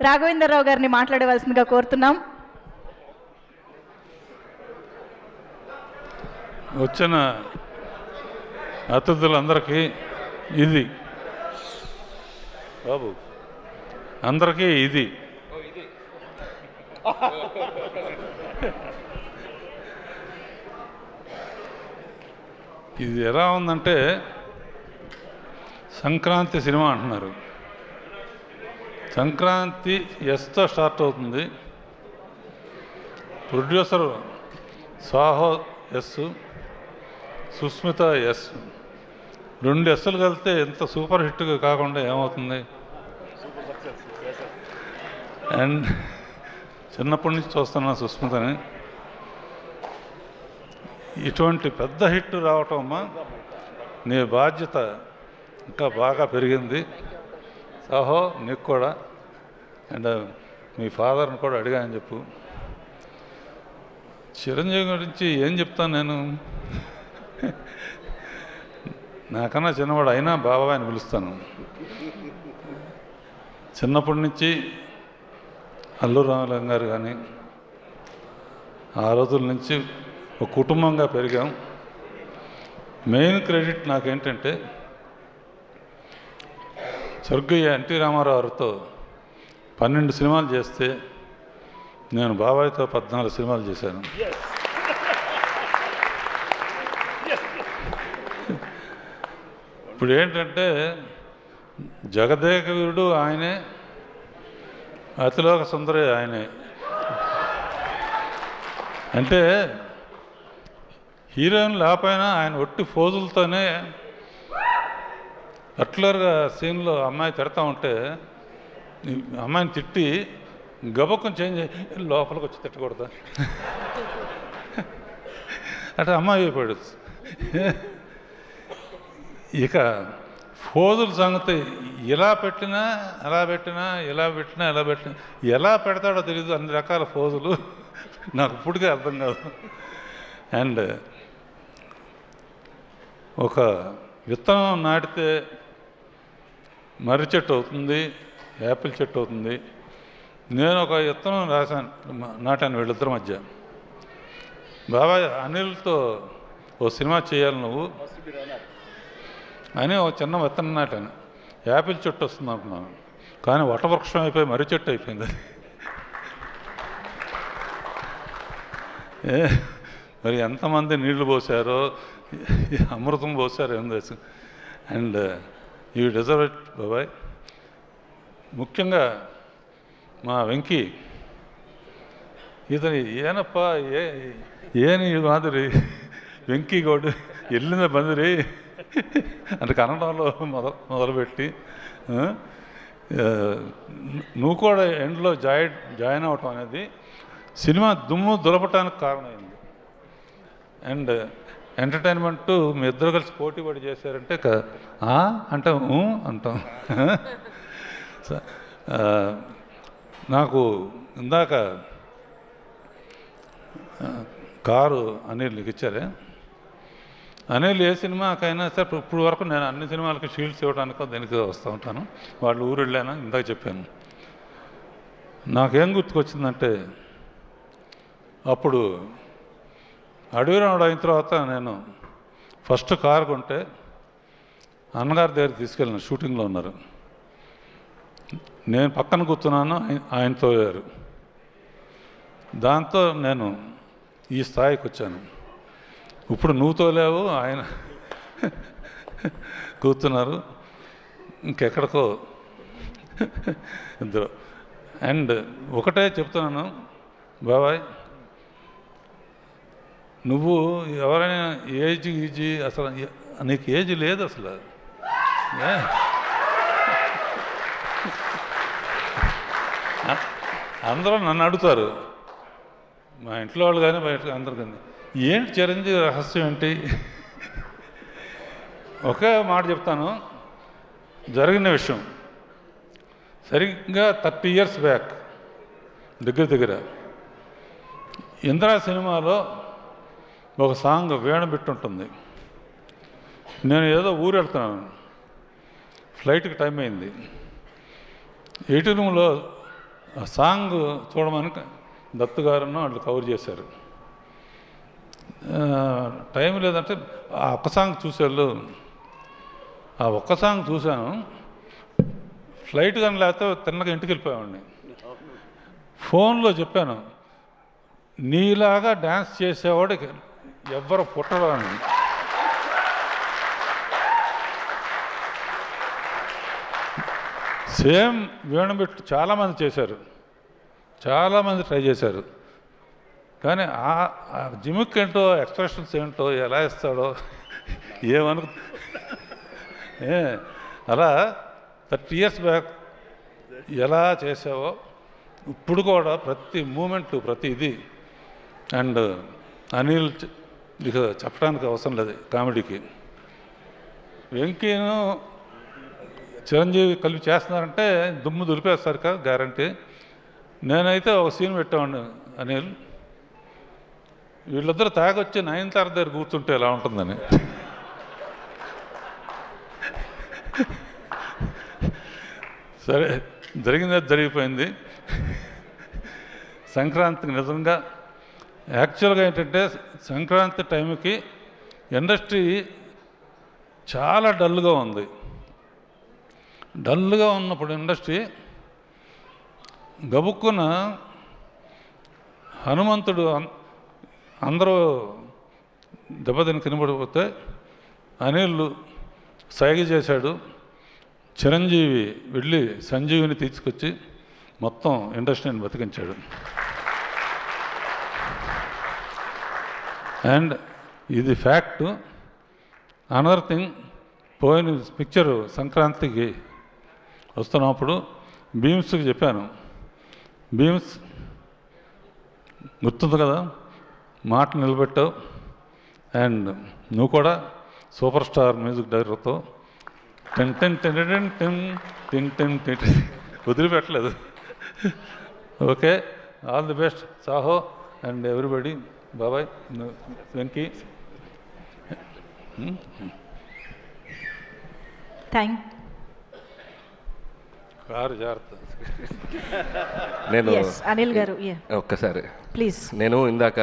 రాఘవేంద్రరావు గారిని మాట్లాడవలసిందిగా కోరుతున్నాం. వచ్చిన అతిథులందరికీ ఇది బాబు అందరికీ ఇది ఇది ఎలా ఉందంటే సంక్రాంతి సినిమా అంటున్నారు. సంక్రాంతి ఎస్తో స్టార్ట్ అవుతుంది. Producer Sahu S, Sushmita S, 2 ఎస్సులు కలిస్తే ఎంత సూపర్ హిట్గా కాకుండా ఏమవుతుంది? అండ్ చిన్నప్పటి నుంచి చూస్తున్నా సుస్మితని. ఇటువంటి పెద్ద హిట్ రావటం అమ్మా నీ బాధ్యత ఇంకా బాగా పెరిగింది. సాహో నీకు కూడా, అండ్ మీ ఫాదర్ని కూడా అడిగాను చెప్పు. చిరంజీవి గురించి ఏం చెప్తాను నేను? నాకన్నా చిన్నవాడు అయినా బాబాయ్ అని పిలుస్తాను. చిన్నప్పటి నుంచి అల్లు రామలింగ గారు కానీ ఆ రోజుల నుంచి ఒక కుటుంబంగా పెరిగాం. మెయిన్ క్రెడిట్ నాకేంటంటే స్వర్గీయ ఎన్టీ రామారావు గారితో 12 సినిమాలు చేస్తే నేను బాబాయ్తో 14 సినిమాలు చేశాను. ఇప్పుడు ఏంటంటే జగదేక వీరుడు ఆయనే, అతిలోక సుందరి ఆయనే. అంటే హీరోయిన్ లేకపోయినా ఆయన ఒట్టి ఫోజులతోనే పర్టికులర్గా సీన్లో అమ్మాయి తిడతా ఉంటే అమ్మాయిని తిట్టి గబక్కం చేంజ్ లోపలికి వచ్చి తిట్టకూడదా అంటే అమ్మాయి అయిపోయాడు. ఇక ఫోజుల సంగతి ఇలా పెట్టినా అలా పెట్టినా, ఇలా పెట్టినా ఇలా పెట్టినా, ఎలా పెడతాడో తెలీదు. అన్ని రకాల ఫోజులు నాకు ఇప్పటికే అర్థం కాదు. అండ్ ఒక విత్తనం నాటితే మర్రి చెట్టు అవుతుంది, యాపిల్ చెట్టు అవుతుంది. నేను ఒక విత్తనం నాటాను వీళ్ళిద్దరి మధ్య. బాబాయ్ అనిల్తో ఓ సినిమా చేయాలి నువ్వు అని ఒక చిన్న విత్తనం నాటాను. యాపిల్ చెట్టు వస్తుంది అనుకున్నాను, కానీ వటవృక్షం అయిపోయి మర్రి చెట్టు అయిపోయింది. మరి ఎంతమంది నీళ్లు పోసారో, అమృతం పోసారో ఏం తెలుసు. అండ్ యూ డిజర్వ్ ఇట్ బాబాయ్. ముఖ్యంగా మా వెంకీ, ఇతని ಏನಪ್ಪ ಏನು ಇದು మాదిరి వెంకీ గౌడ్ ఎల్లిన బందిరి అంటే కన్నడంలో మొదలుపెట్టి నువ్వు కూడా ఎండ్లో జాయిన్ అవ్వటం అనేది సినిమా దుమ్ము దులపటానికి కారణమైంది. అండ్ ఎంటర్టైన్మెంట్ మీ ఇద్దరు కలిసి పోటీ పడి చేశారంటే అంటాం అంటాం. నాకు ఇందాక కారు అనిల్ ఇచ్చారే, అనిల్ ఏ సినిమాకైనా సరే ఇప్పుడు వరకు నేను అన్ని సినిమాలకి షీల్డ్స్ ఇవ్వడానికో దీనికి వస్తూ ఉంటాను. వాళ్ళు ఊరు వెళ్ళాను, ఇందాక చెప్పాను. నాకేం గుర్తుకొచ్చిందంటే అప్పుడు అడవి రాముడు అయిన తర్వాత నేను ఫస్ట్ కారు కొంటే అన్నగారి దగ్గర తీసుకెళ్ళిన, షూటింగ్లో ఉన్నారు. నేను పక్కన కూర్చున్నాను, ఆయన తోలారు. దాంతో నేను ఈ స్థాయికి వచ్చాను. ఇప్పుడు నువ్వు తోలేవు, ఆయన కూర్చున్నారు, ఇంకెక్కడికో ఇద్దరు. అండ్ ఒకటే చెప్తున్నాను బాబాయ్, నువ్వు ఎవరైనా ఏజీ అసలు నీకు ఏజ్ లేదు అసలు. అందరూ నన్ను అడుగుతారు, మా ఇంట్లో వాళ్ళు కానీ బయట అందరు కానీ, ఏంటి చిరంజీవి రహస్యం ఏంటి? ఒకే మాట చెప్తాను, జరిగిన విషయం. సరిగ్గా 30 years బ్యాక్ దగ్గర ఇందిరా సినిమాలో ఒక సాంగ్ వేణు బిట్టుంటుంది. నేను ఏదో ఊరు వెళ్తున్నాను, ఫ్లైట్కి టైం అయింది. ఎయిటింగ్ రూమ్లో ఆ సాంగ్ చూడమని దత్తు గారును వాళ్ళు కవర్ చేశారు. టైం లేదంటే ఆ ఒక్క సాంగ్ చూసేవాళ్ళు. ఆ ఒక్క సాంగ్ చూశాను. ఫ్లైట్ కానీ లేకపోతే తిన్నగా ఇంటికి వెళ్ళిపోయామండి. ఫోన్లో చెప్పాను, నీలాగా డ్యాన్స్ చేసేవాడికి ఎవ్వరు పుట్టడం అని. సేమ్ వీణబెట్టు చాలామంది చేశారు, చాలామంది ట్రై చేశారు. కానీ ఆ జిమిక్ ఏంటో, ఎక్స్ప్రెషన్స్ ఏంటో, ఎలా ఇస్తాడో ఏమను. అలా 30 years బ్యాక్ ఎలా చేసావో ఇప్పుడు కూడా ప్రతి మూమెంటు, ప్రతి ఇది. అండ్ అనిల్ ఇక చెప్పడానికి అవసరం లేదు కామెడీకి. వెంకీను చిరంజీవి కలిపి చేస్తున్నారంటే దుమ్ము దులిపేస్తారు కదా, గ్యారంటీ. నేనైతే ఒక సీన్ పెట్టామండి అనిల్, వీళ్ళిద్దరు తాగొచ్చి 9th దగ్గర కూర్చుంటే ఎలా ఉంటుందని. సరే, జరిగింది జరిగిపోయింది. సంక్రాంతికి నిజంగా యాక్చువల్గా ఏంటంటే సంక్రాంతి టైంకి ఇండస్ట్రీ చాలా డల్గా ఉంది. డల్గా ఉన్నప్పుడు ఇండస్ట్రీ గబుక్కున హనుమంతుడు అందరూ దెబ్బతిని కినబడిపోతే అనిల్ సైగ చేశాడు. చిరంజీవి వెళ్ళి సంజీవిని తీసుకొచ్చి మొత్తం ఇండస్ట్రీని బతికించాడు. అండ్ ఇది ఫ్యాక్టు. అనదర్ థింగ్, పోయిన పిక్చరు సంక్రాంతికి వస్తున్నప్పుడు భీమ్స్కి చెప్పాను, భీమ్స్ గుర్తుంది కదా, మాట నిలబెట్టావు. అండ్ నువ్వు కూడా సూపర్ స్టార్ మ్యూజిక్ డైరెక్టర్తో ten ten ten ten ten ten ten ten వదిలిపెట్టలేదు. Okay, all the best Saaho and everybody. బాబాయ్, వెంకీ. థ్యాంక్ కారు జాగ్రత్త. నేను అనిల్ గారు ఒక్కసారి ప్లీజ్. నేను ఇందాక